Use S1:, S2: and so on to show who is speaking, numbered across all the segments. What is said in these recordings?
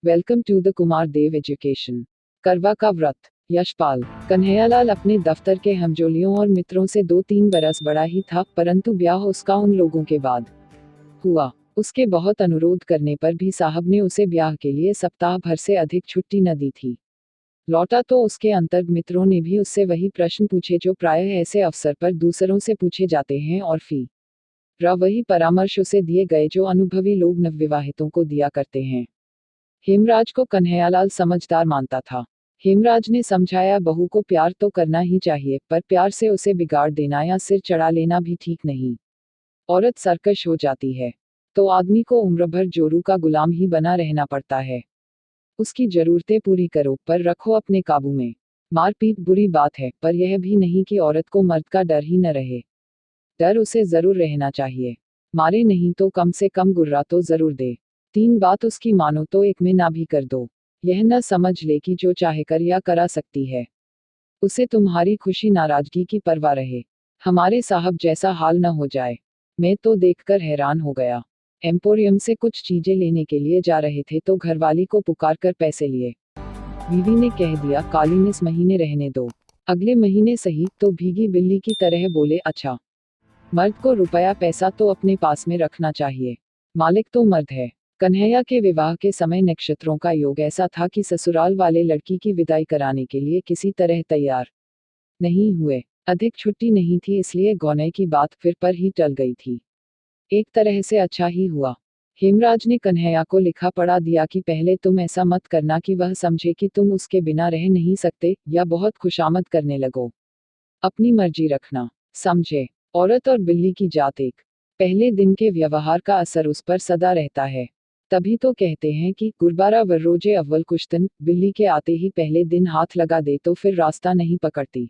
S1: Welcome to the Kumar Dev education. करवा का व्रत। यशपाल। कन्हैयालाल अपने दफ्तर के हमजोलियों और मित्रों से 2-3 बरस बड़ा ही था, परंतु ब्याह उसका उन लोगों के बाद हुआ। उसके बहुत अनुरोध करने पर भी साहब ने उसे ब्याह के लिए सप्ताह भर से अधिक छुट्टी न दी थी। लौटा तो उसके अंतर्ग मित्रों ने भी उससे वही प्रश्न पूछे जो प्रायः ऐसे अवसर पर दूसरों से पूछे जाते हैं, और वही परामर्श उसे दिए गए जो अनुभवी लोग नवविवाहितों को दिया करते हैं। हेमराज को कन्हैयालाल समझदार मानता था। हेमराज ने समझाया, बहू को प्यार तो करना ही चाहिए, पर प्यार से उसे बिगाड़ देना या सिर चढ़ा लेना भी ठीक नहीं। औरत सरकश हो जाती है तो आदमी को उम्र भर जोरू का गुलाम ही बना रहना पड़ता है। उसकी जरूरतें पूरी करो, पर रखो अपने काबू में। मारपीट बुरी बात है, पर यह भी नहीं कि औरत को मर्द का डर ही न रहे। डर उसे जरूर रहना चाहिए। मारे नहीं तो कम से कम गुर्रा तो जरूर दे। 3 बात उसकी मानो तो एक में ना भी कर दो। यह न समझ ले कि जो चाहे कर या करा सकती है। उसे तुम्हारी खुशी नाराजगी की परवाह रहे। हमारे साहब जैसा हाल न हो जाए। मैं तो देखकर हैरान हो गया। एम्पोरियम से कुछ चीजें लेने के लिए जा रहे थे तो घरवाली को पुकार कर पैसे लिए। बीवी ने कह दिया, कालीन इस महीने रहने दो, अगले महीने सही। तो भीगी बिल्ली की तरह बोले, अच्छा। मर्द को रुपया पैसा तो अपने पास में रखना चाहिए, मालिक तो मर्द है। कन्हैया के विवाह के समय नक्षत्रों का योग ऐसा था कि ससुराल वाले लड़की की विदाई कराने के लिए किसी तरह तैयार नहीं हुए। अधिक छुट्टी नहीं थी, इसलिए गौने की बात फिर पर ही टल गई थी। एक तरह से अच्छा ही हुआ। हेमराज ने कन्हैया को लिखा पढ़ा दिया कि पहले तुम ऐसा मत करना कि वह समझे कि तुम उसके बिना रह नहीं सकते, या बहुत खुशामद करने लगो। अपनी मर्जी रखना, समझे। औरत और बिल्ली की जात एक। पहले दिन के व्यवहार का असर उस पर सदा रहता है। तभी तो कहते हैं कि गुरबारा वर्रोजे अव्वल कुश्तन, बिल्ली के आते ही पहले दिन हाथ लगा दे तो फिर रास्ता नहीं पकड़ती।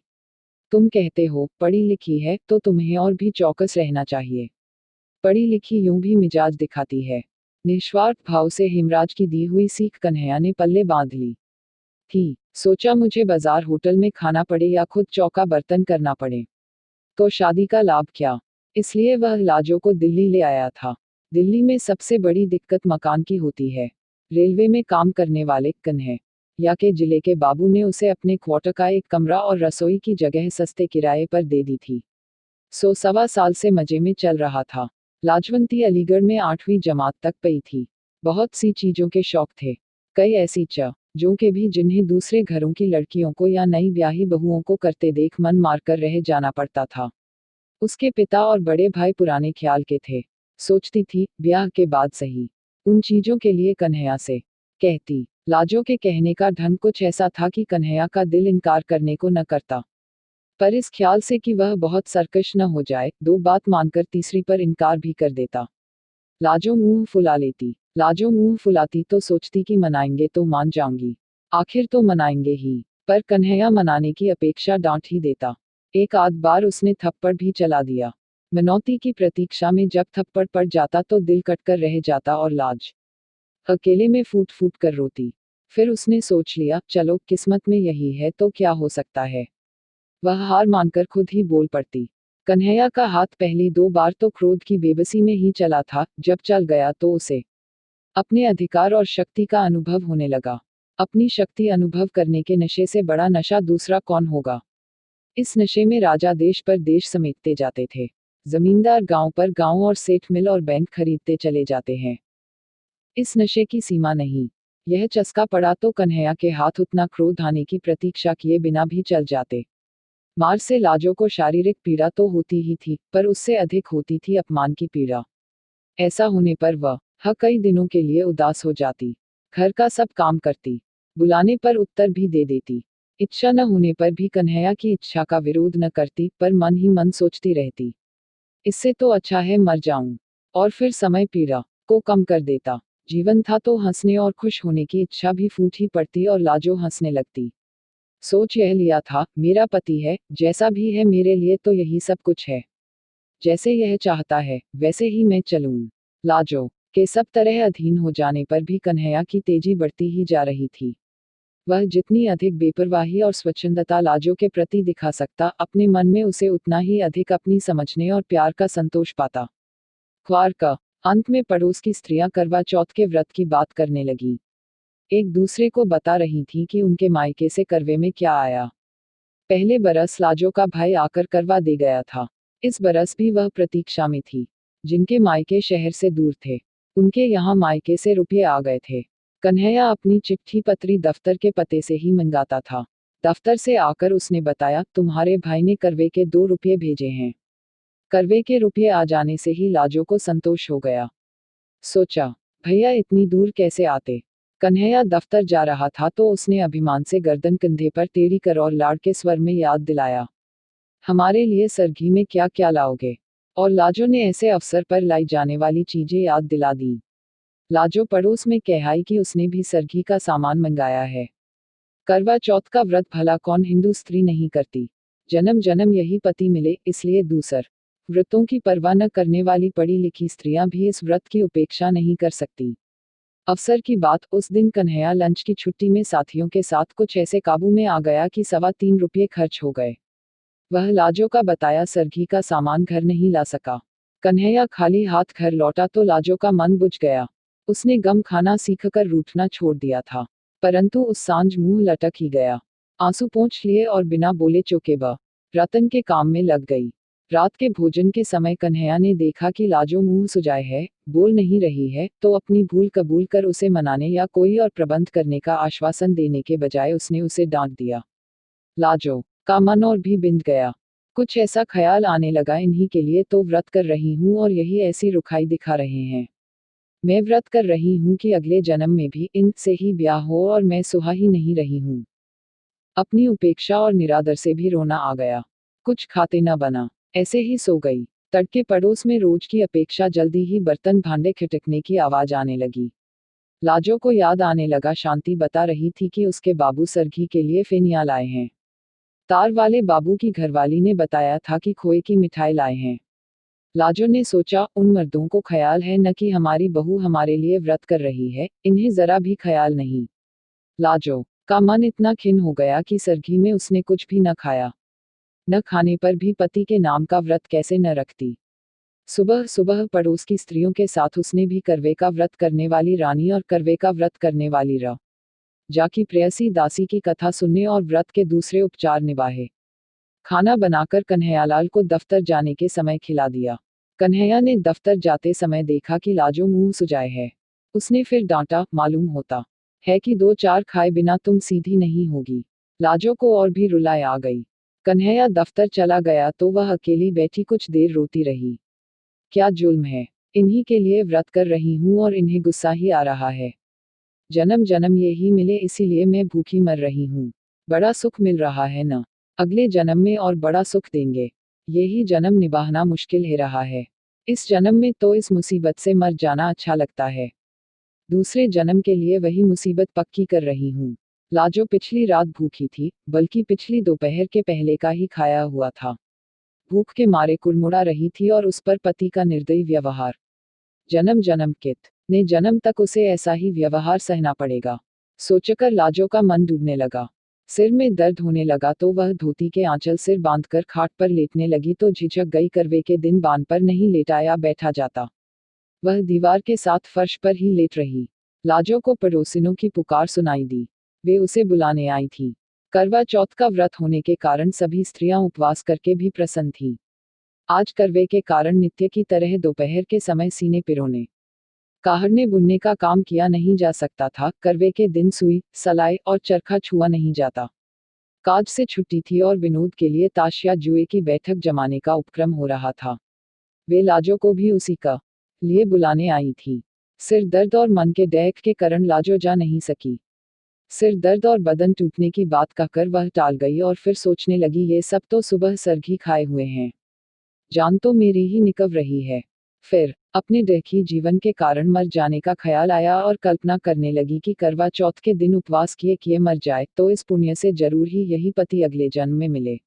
S1: तुम कहते हो पढ़ी लिखी है, तो तुम्हें और भी चौकस रहना चाहिए। पढ़ी लिखी यूं भी मिजाज दिखाती है। निस्वार्थ भाव से हेमराज की दी हुई सीख कन्हैया ने पल्ले बांध ली थी। सोचा, मुझे बाजार होटल में खाना पड़े या खुद चौका बर्तन करना पड़े, तो शादी का लाभ क्या। इसलिए वह लाजो को दिल्ली ले आया था। दिल्ली में सबसे बड़ी दिक्कत मकान की होती है। रेलवे में काम करने वाले कन्हैया के जिले के बाबू ने उसे अपने क्वार्टर का एक कमरा और रसोई की जगह सस्ते किराए पर दे दी थी। 100-1.25 साल से मजे में चल रहा था। लाजवंती अलीगढ़ में 8वीं जमात तक पई थी। बहुत सी चीजों के शौक थे। कई ऐसी जो के भी जिन्हें दूसरे घरों की लड़कियों को या नई ब्याही बहुओं को करते देख मन मारकर रह जाना पड़ता था। उसके पिता और बड़े भाई पुराने ख्याल के थे। सोचती थी, ब्याह के बाद सही उन चीजों के लिए कन्हैया से कहती। लाजो के कहने का ढंग कुछ ऐसा था कि कन्हैया का दिल इनकार करने को न करता, पर इस ख्याल से कि वह बहुत सरकश न हो जाए, 2 बात मानकर तीसरी पर इनकार भी कर देता। लाजो मुंह फुला लेती। लाजो मुंह फुलाती तो सोचती कि मनाएंगे तो मान जाऊंगी, आखिर तो मनाएंगे ही। पर कन्हैया मनाने की अपेक्षा डांट ही देता। एक आध बार उसने थप्पड़ भी चला दिया। मनौती की प्रतीक्षा में जब थप्पड़ पड़ जाता तो दिल कटकर रह जाता और लाज अकेले में फूट फूट कर रोती। फिर उसने सोच लिया, चलो किस्मत में यही है तो क्या हो सकता है। वह हार मानकर खुद ही बोल पड़ती। कन्हैया का हाथ पहली 2 बार तो क्रोध की बेबसी में ही चला था, जब चल गया तो उसे अपने अधिकार और शक्ति का अनुभव होने लगा। अपनी शक्ति अनुभव करने के नशे से बड़ा नशा दूसरा कौन होगा। इस नशे में राजा देश पर देश समेटते जाते थे। जमींदार गांव पर गांव और सेठ मिल और बैंक खरीदते चले जाते हैं। इस नशे की सीमा नहीं। यह चस्का पड़ा तो कन्हैया के हाथ उतना क्रोध आने की प्रतीक्षा किए बिना भी चल जाते। मार से लाजो को शारीरिक पीड़ा तो होती ही थी, पर उससे अधिक होती थी अपमान की पीड़ा। ऐसा होने पर वह कई दिनों के लिए उदास हो जाती। घर का सब काम करती, बुलाने पर उत्तर भी दे देती। इच्छा न होने पर भी कन्हैया की इच्छा का विरोध न करती, पर मन ही मन सोचती रहती, इससे तो अच्छा है मर जाऊं। और फिर समय पीड़ा को कम कर देता। जीवन था तो हंसने और खुश होने की इच्छा भी फूट ही पड़ती और लाजो हंसने लगती। सोच यह लिया था, मेरा पति है, जैसा भी है मेरे लिए तो यही सब कुछ है। जैसे यह चाहता है वैसे ही मैं चलूं। लाजो के सब तरह अधीन हो जाने पर भी कन्हैया की तेजी बढ़ती ही जा रही थी। वह जितनी अधिक बेपरवाही और स्वच्छंदता लाजो के प्रति दिखा सकता, अपने मन में उसे उतना ही अधिक अपनी समझने और प्यार का संतोष पाता। ख्वार का अंत में पड़ोस की स्त्रियां करवा चौथ के व्रत की बात करने लगी। एक दूसरे को बता रही थी कि उनके मायके से करवे में क्या आया। पहले बरस लाजो का भाई आकर करवा दे गया था। इस बरस भी वह प्रतीक्षा में थी। जिनके मायके शहर से दूर थे, उनके यहाँ मायके से रुपये आ गए थे। कन्हैया अपनी चिट्ठी पत्री दफ्तर के पते से ही मंगाता था। दफ्तर से आकर उसने बताया, तुम्हारे भाई ने करवे के 2 रुपये भेजे हैं। करवे के रुपये आ जाने से ही लाजो को संतोष हो गया। सोचा, भैया इतनी दूर कैसे आते। कन्हैया दफ्तर जा रहा था तो उसने अभिमान से गर्दन कंधे पर टेढ़ी कर और लाड़ के स्वर में याद दिलाया, हमारे लिए सरघी में क्या क्या लाओगे। और लाजो ने ऐसे अवसर पर लाई जाने वाली चीजें याद दिला दी। लाजो पड़ोस में कहाई कि उसने भी सरघी का सामान मंगाया है। करवा चौथ का व्रत भला कौन हिंदू स्त्री नहीं करती। जन्म जन्म यही पति मिले, इसलिए दूसर व्रतों की परवाह न करने वाली पढ़ी लिखी स्त्रियां भी इस व्रत की उपेक्षा नहीं कर सकती। अवसर की बात, उस दिन कन्हैया लंच की छुट्टी में साथियों के साथ कुछ ऐसे काबू में आ गया कि 3.25 रुपये खर्च हो गए। वह लाजो का बताया सरघी का सामान घर नहीं ला सका। कन्हैया खाली हाथ घर लौटा तो लाजो का मन बुझ गया। उसने गम खाना सीखकर रूठना छोड़ दिया था, परंतु उस सांझ मुंह लटक ही गया। आंसू पोंछ लिए और बिना बोले चौके रतन के काम में लग गई। रात के भोजन के समय कन्हैया ने देखा कि लाजो मुंह सुजाए है, बोल नहीं रही है, तो अपनी भूल कबूल कर उसे मनाने या कोई और प्रबंध करने का आश्वासन देने के बजाय उसने उसे डांट दिया। लाजो का मन और भी बिंद गया। कुछ ऐसा ख्याल आने लगा, इन्हीं के लिए तो व्रत कर रही हूँ और यही ऐसी रुखाई दिखा रहे हैं। मैं व्रत कर रही हूँ कि अगले जन्म में भी इन से ही ब्याह हो और मैं सुहा ही नहीं रही हूँ। अपनी उपेक्षा और निरादर से भी रोना आ गया। कुछ खाते न बना, ऐसे ही सो गई। तड़के पड़ोस में रोज की अपेक्षा जल्दी ही बर्तन भांडे खिटकने की आवाज आने लगी। लाजो को याद आने लगा, शांति बता रही थी कि उसके बाबू सरघी के लिए फेनिया लाए हैं। तार वाले बाबू की घरवाली ने बताया था कि खोए की मिठाई लाए हैं। लाजो ने सोचा, उन मर्दों को ख्याल है न कि हमारी बहू हमारे लिए व्रत कर रही है, इन्हें जरा भी ख्याल नहीं। लाजो का मन इतना खिन्न हो गया कि सरघी में उसने कुछ भी न खाया। न खाने पर भी पति के नाम का व्रत कैसे न रखती। सुबह सुबह पड़ोस की स्त्रियों के साथ उसने भी करवे का व्रत करने वाली रानी और करवे का व्रत करने वाली जाकी प्रेयसी दासी की कथा सुनने और व्रत के दूसरे उपचार निभाए। खाना बनाकर कन्हैयालाल को दफ्तर जाने के समय खिला दिया। कन्हैया ने दफ्तर जाते समय देखा कि लाजो मुंह सुजाए है। उसने फिर डांटा, मालूम होता है कि 2-4 खाए बिना तुम सीधी नहीं होगी। लाजो को और भी रुलाए आ गई। कन्हैया दफ्तर चला गया तो वह अकेली बैठी कुछ देर रोती रही। क्या जुल्म है, इन्हीं के लिए व्रत कर रही हूँ और इन्हें गुस्सा ही आ रहा है। जन्म जन्म ये ही मिले, इसीलिए मैं भूखी मर रही हूँ। बड़ा सुख मिल रहा है न, अगले जन्म में और बड़ा सुख देंगे। यही जन्म निभाना मुश्किल है रहा है। इस जन्म में तो इस मुसीबत से मर जाना अच्छा लगता है। दूसरे जन्म के लिए वही मुसीबत पक्की कर रही हूँ। लाजो पिछली रात भूखी थी, बल्कि पिछली दोपहर के पहले का ही खाया हुआ था। भूख के मारे कुड़मुड़ा रही थी और उस पर पति का निर्दयी व्यवहार। जन्म जन्म कितने जन्म तक उसे ऐसा ही व्यवहार सहना पड़ेगा, सोचकर लाजो का मन डूबने लगा। सिर में दर्द होने लगा तो वह धोती के आंचल सिर बांधकर खाट पर लेटने लगी तो झिझक गई, करवे के दिन बांध पर नहीं लेटाया बैठा जाता। वह दीवार के साथ फर्श पर ही लेट रही। लाजो को पड़ोसिनों की पुकार सुनाई दी। वे उसे बुलाने आई थी। करवा चौथ का व्रत होने के कारण सभी स्त्रियां उपवास करके भी प्रसन्न थीं। आज करवे के कारण नित्य की तरह दोपहर के समय सीने पिरोने काहरने बुनने का काम किया नहीं जा सकता था। करवे के दिन सुई, सलाई और चरखा छुआ नहीं जाता। काज से छुट्टी थी और विनोद के लिए ताश या जुए की बैठक जमाने का उपक्रम हो रहा था। वे लाजो को भी उसी का लिए बुलाने आई थी। सिर दर्द और मन के डैक के कारण लाजो जा नहीं सकी। सिर दर्द और बदन टूटने की बात कहकर वह टाल गई और फिर सोचने लगी, ये सब तो सुबह सरघी खाए हुए हैं। जान तो मेरी ही निकल रही है। फिर अपने डैखी जीवन के कारण मर जाने का ख्याल आया और कल्पना करने लगी कि करवा चौथ के दिन उपवास किए किए मर जाए तो इस पुण्य से जरूर ही यही पति अगले जन्म में मिले।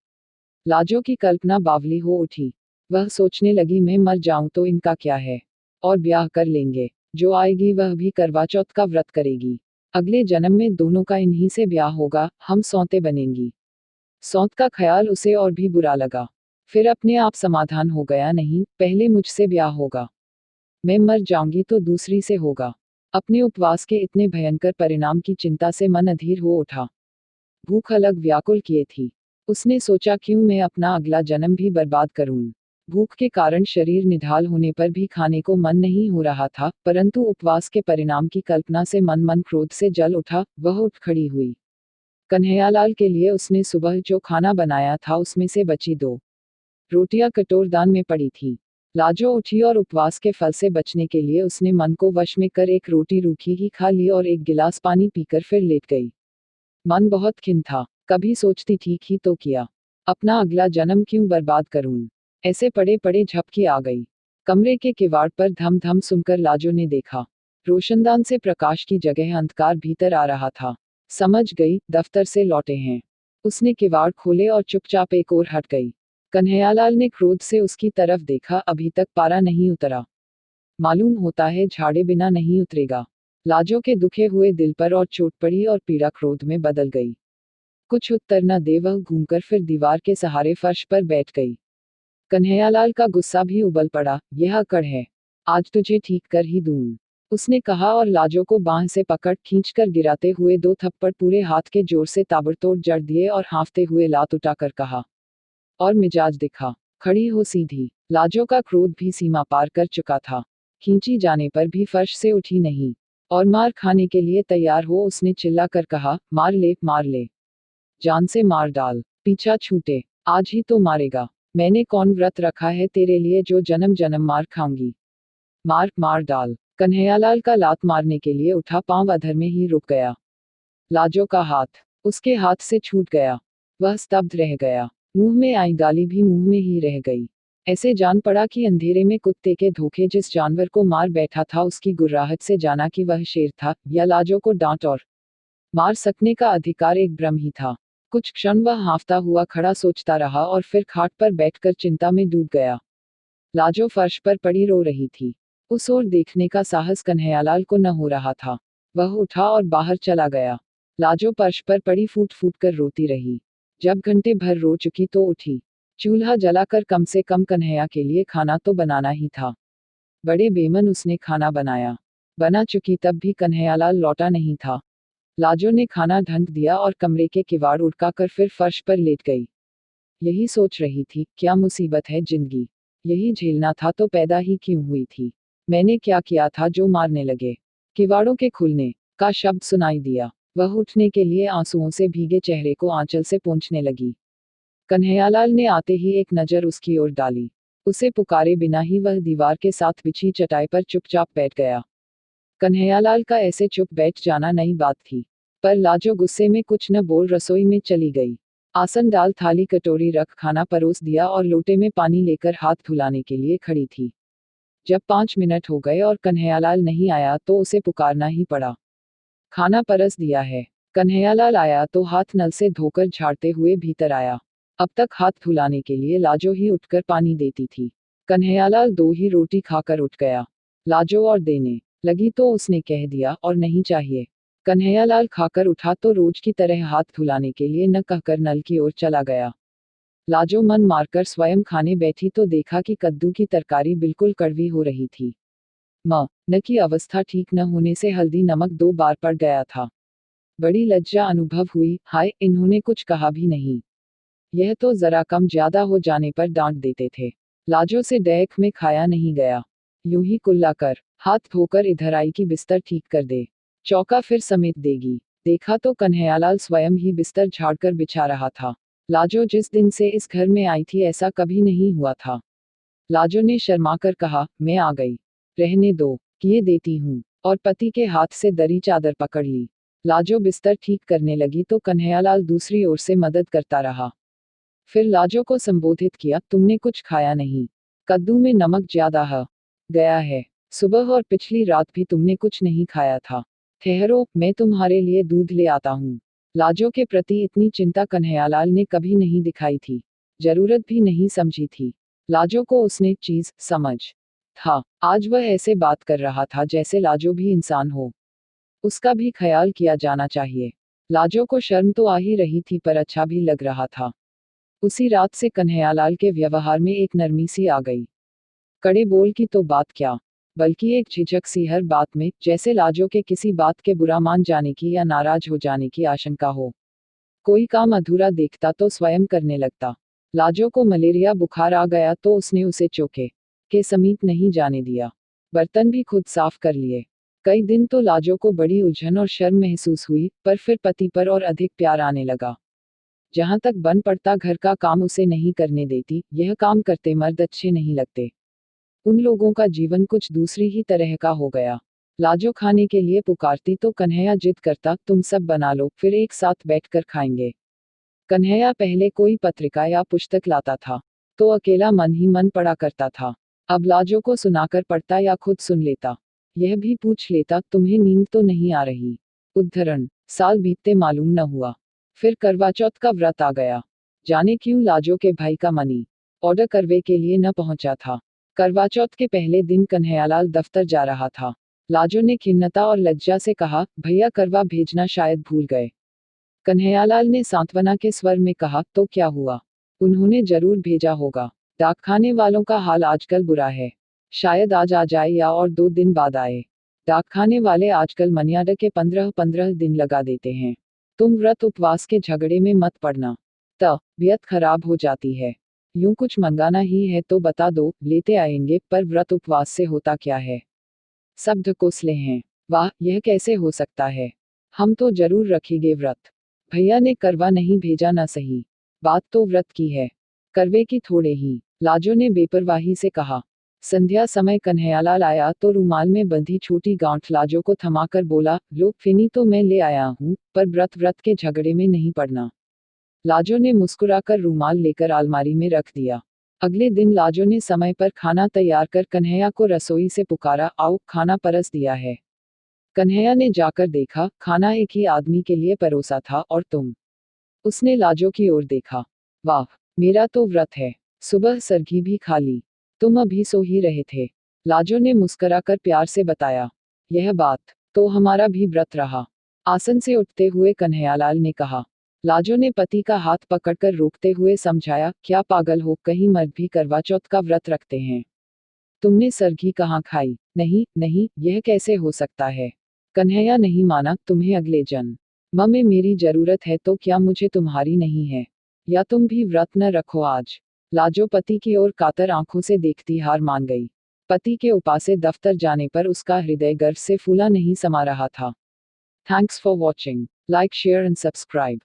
S1: लाजो की कल्पना बावली हो उठी। वह सोचने लगी, मैं मर जाऊं तो इनका क्या है, और ब्याह कर लेंगे। जो आएगी वह भी करवा चौथ का व्रत करेगी। अगले जन्म में दोनों का इन्हीं से ब्याह होगा, हम सौतें बनेंगी। सौत का ख्याल उसे और भी बुरा लगा। फिर अपने आप समाधान हो गया, नहीं, पहले मुझसे ब्याह होगा। मैं मर जाऊंगी तो दूसरी से होगा। अपने उपवास के इतने भयंकर परिणाम की चिंता से मन अधीर हो उठा। भूख अलग व्याकुल किए थी। उसने सोचा, क्यों मैं अपना अगला जन्म भी बर्बाद करूं। भूख के कारण शरीर निढाल होने पर भी खाने को मन नहीं हो रहा था, परंतु उपवास के परिणाम की कल्पना से मन क्रोध से जल उठा। वह उठ खड़ी हुई। कन्हैयालाल के लिए उसने सुबह जो खाना बनाया था उसमें से बची 2 रोटियां कटोरदान में पड़ी थी। लाजो उठी और उपवास के फल से बचने के लिए उसने मन को वश में कर 1 रोटी रूखी ही खा ली और 1 गिलास पानी पीकर फिर लेट गई। मन बहुत खिन्न था। कभी सोचती, ठीक ही तो किया। अपना अगला जन्म क्यों बर्बाद करूं। ऐसे पड़े पड़े झपकी आ गई। कमरे के किवाड़ पर धम धम सुनकर लाजो ने देखा। रोशनदान से प्रकाश की जगह अंधकार भीतर आ रहा था। समझ गई, दफ्तर से लौटे हैं। उसने किवाड़ खोले और चुपचाप एक ओर हट गई। कन्हैयालाल ने क्रोध से उसकी तरफ देखा। अभी तक पारा नहीं उतरा। मालूम होता है झाड़े बिना नहीं उतरेगा। लाजो के दुखे हुए दिल पर और चोट पड़ी और पीड़ा क्रोध में बदल गई। कुछ उत्तर न दे वह घूमकर फिर दीवार के सहारे फर्श पर बैठ गई। कन्हैयालाल का गुस्सा भी उबल पड़ा। यह अकड़ है, आज तुझे ठीक कर ही दूं, उसने कहा और लाजो को बांह से पकड़ खींचकर गिराते हुए 2 थप्पड़ पूरे हाथ के जोर से ताबड़तोड़ जड़ दिए और हाँफते हुए लात उठाकर कहा, और मिजाज दिखा, खड़ी हो सीधी। लाजो का क्रोध भी सीमा पार कर चुका था। खींची जाने पर भी फर्श से उठी नहीं और मार खाने के लिए तैयार हो उसने चिल्लाकर कहा, मार ले, मार ले, जान से मार डाल, पीछा छूटे, आज ही तो मारेगा। मैंने कौन व्रत रखा है तेरे लिए जो जन्म जन्म मार खाऊंगी। मार, मार डाल। कन्हैयालाल का लात मारने के लिए उठा पांव अधर में ही रुक गया। लाजो का हाथ उसके हाथ से छूट गया। वह स्तब्ध रह गया। मुंह में आई गाली भी मुंह में ही रह गई। ऐसे जान पड़ा कि अंधेरे में कुत्ते के धोखे जिस जानवर को मार बैठा था उसकी गुर्राहट से जाना कि वह शेर था, या लाजो को डांट और मार सकने का अधिकार एक भ्रम ही था। कुछ क्षण वह हाँफता हुआ खड़ा सोचता रहा और फिर खाट पर बैठकर चिंता में डूब गया। लाजो फर्श पर पड़ी रो रही थी। उस ओर देखने का साहस कन्हैयालाल को न हो रहा था। वह उठा और बाहर चला गया। लाजो फर्श पर पड़ी फूट फूट कर रोती रही। जब घंटे भर रो चुकी तो उठी। चूल्हा जलाकर कम से कम कन्हैया के लिए खाना तो बनाना ही था। बड़े बेमन उसने खाना बनाया। बना चुकी तब भी कन्हैयालाल लौटा नहीं था। लाजो ने खाना ढंक दिया और कमरे के किवाड़ उड़काकर फिर फर्श पर लेट गई। यही सोच रही थी, क्या मुसीबत है जिंदगी, यही झेलना था तो पैदा ही क्यों हुई थी। मैंने क्या किया था जो मारने लगे। किवाड़ों के खुलने का शब्द सुनाई दिया। वह उठने के लिए आंसुओं से भीगे चेहरे को आंचल से पोंछने लगी। कन्हैयालाल ने आते ही एक नजर उसकी ओर डाली। उसे पुकारे बिना ही वह दीवार के साथ बिछी चटाई पर चुपचाप बैठ गया। कन्हैयालाल का ऐसे चुप बैठ जाना नई बात थी, पर लाजो गुस्से में कुछ न बोल रसोई में चली गई। आसन डाल थाली कटोरी रख खाना परोस दिया और लोटे में पानी लेकर हाथ धुलाने के लिए खड़ी थी। जब 5 मिनट हो गए और कन्हैयालाल नहीं आया तो उसे पुकारना ही पड़ा। खाना परस दिया है। कन्हैयालाल आया तो हाथ नल से धोकर झाड़ते हुए भीतर आया। अब तक हाथ धुलाने के लिए लाजो ही उठकर पानी देती थी। कन्हैयालाल 2 ही रोटी खाकर उठ गया। लाजो और देने लगी तो उसने कह दिया, और नहीं चाहिए। कन्हैयालाल खाकर उठा तो रोज की तरह हाथ धुलाने के लिए न कहकर नल की ओर चला गया। लाजो मन मारकर स्वयं खाने बैठी तो देखा कि कद्दू की तरकारी बिल्कुल कड़वी हो रही थी। न की अवस्था ठीक न होने से हल्दी नमक 2 बार पड़ गया था। बड़ी लज्जा अनुभव हुई। हाय, इन्होंने कुछ कहा भी नहीं। यह तो जरा कम ज्यादा हो जाने पर डांट देते थे। लाजो से डैक में खाया नहीं गया। यूं ही कुल्ला कर, हाथ धोकर इधर आई कि बिस्तर ठीक कर दे, चौका फिर समेट देगी। देखा तो कन्हैयालाल स्वयं ही बिस्तर झाड़कर बिछा रहा था। लाजो जिस दिन से इस घर में आई थी ऐसा कभी नहीं हुआ था। लाजो ने शर्माकर कहा, मैं आ गई, रहने दो, किए देती हूँ, और पति के हाथ से दरी चादर पकड़ ली। लाजो बिस्तर ठीक करने लगी तो कन्हैयालाल दूसरी ओर से मदद करता रहा। फिर लाजो को संबोधित किया, तुमने कुछ खाया नहीं, कद्दू में नमक ज्यादा है गया है। सुबह और पिछली रात भी तुमने कुछ नहीं खाया था। ठहरो, मैं तुम्हारे लिए दूध ले आता हूँ। लाजो के प्रति इतनी चिंता कन्हैयालाल ने कभी नहीं दिखाई थी, जरूरत भी नहीं समझी थी। लाजो को उसने चीज समझ था। आज वह ऐसे बात कर रहा था जैसे लाजो भी इंसान हो, उसका भी ख्याल किया जाना चाहिए। लाजो को शर्म तो आ ही रही थी पर अच्छा भी लग रहा था। उसी रात से कन्हैयालाल के व्यवहार में एक नरमी सी आ गई। कड़े बोल की तो बात क्या, बल्कि एक झिझक सी हर बात में, जैसे लाजो के किसी बात के बुरा मान जाने की या नाराज हो जाने की आशंका हो। कोई काम अधूरा देखता तो स्वयं करने लगता। लाजो को मलेरिया बुखार आ गया तो उसने उसे चौके के समीप नहीं जाने दिया। बर्तन भी खुद साफ कर लिए। कई दिन तो लाजो को बड़ी उलझन और शर्म महसूस हुई, पर फिर पति पर और अधिक प्यार आने लगा। जहां तक बन पड़ता घर का काम उसे नहीं करने देती, यह काम करते मर्द अच्छे नहीं लगते। उन लोगों का जीवन कुछ दूसरी ही तरह का हो गया। लाजो खाने के लिए पुकारती तो कन्हैया जिद करता, तुम सब बना लो, फिर एक साथ बैठकर खाएंगे। कन्हैया पहले कोई पत्रिका या पुस्तक लाता था तो अकेला मन ही मन पढ़ा करता था। अब लाजो को सुनाकर पढ़ता या खुद सुन लेता। यह भी पूछ लेता, तुम्हें नींद तो नहीं आ रही? उद्धरण, साल बीतते मालूम न हुआ। फिर करवा चौथ का व्रत आ गया। जाने क्यों लाजो के भाई का मनी ऑर्डर करवे के लिए न पहुंचा था। करवा चौथ के पहले दिन कन्हैयालाल दफ्तर जा रहा था। लाजो ने खिन्नता और लज्जा से कहा, भैया करवा भेजना शायद भूल गए। कन्हैयालाल ने सांत्वना के स्वर में कहा, तो क्या हुआ? उन्होंने जरूर भेजा होगा। डाकखाने वालों का हाल आजकल बुरा है। शायद आज आ जाए या और 2 दिन बाद आए। डाकखाने वाले आजकल मनियार्डर के 15-15 दिन लगा देते हैं। तुम व्रत उपवास के झगड़े में मत पड़ना, तबीयत खराब हो जाती है। यूं कुछ मंगाना ही है तो बता दो, लेते आएंगे, पर व्रत उपवास से होता क्या है? सब ढकोसले हैं। वाह, यह कैसे हो सकता है? हम तो जरूर रखेंगे व्रत। भैया ने करवा नहीं भेजा ना सही, बात तो व्रत की है, करवे की थोड़े ही। लाजो ने बेपरवाही से कहा। संध्या समय कन्हैयालाल आया तो रुमाल में बंधी छोटी गांठ लाजो को थमाकर बोला, लो फिनी तो मैं ले आया हूँ, पर व्रत के झगड़े में नहीं पड़ना। लाजो ने मुस्कुराकर रुमाल लेकर अलमारी में रख दिया। अगले दिन लाजो ने समय पर खाना तैयार कर कन्हैया को रसोई से पुकारा, आओ खाना परस दिया है। कन्हैया ने जाकर देखा, खाना एक ही आदमी के लिए परोसा था, और तुम। उसने लाजो की ओर देखा। वाह, मेरा तो व्रत है। सुबह सरगी भी खा ली। तुम अभी सो ही रहे थे। लाजो ने मुस्कुराकर प्यार से बताया। यह बात तो हमारा भी व्रत रहा। आसन से उठते हुए कन्हैयालाल ने कहा। लाजो ने पति का हाथ पकड़कर रोकते हुए समझाया, क्या पागल हो, कहीं मर्द भी करवा चौथ का व्रत रखते हैं? तुमने सरगी कहाँ खाई? नहीं नहीं, यह कैसे हो सकता है? कन्हैया नहीं माना, तुम्हें अगले जन्म में मेरी जरूरत है तो क्या मुझे तुम्हारी नहीं है? या तुम भी व्रत न रखो आज? लाजो पति की ओर कातर आंखों से देखती हार मान गई। पति के उपासे दफ्तर जाने पर उसका हृदय गर्व से फूला नहीं समा रहा था। Thanks for watching. Like, share and subscribe.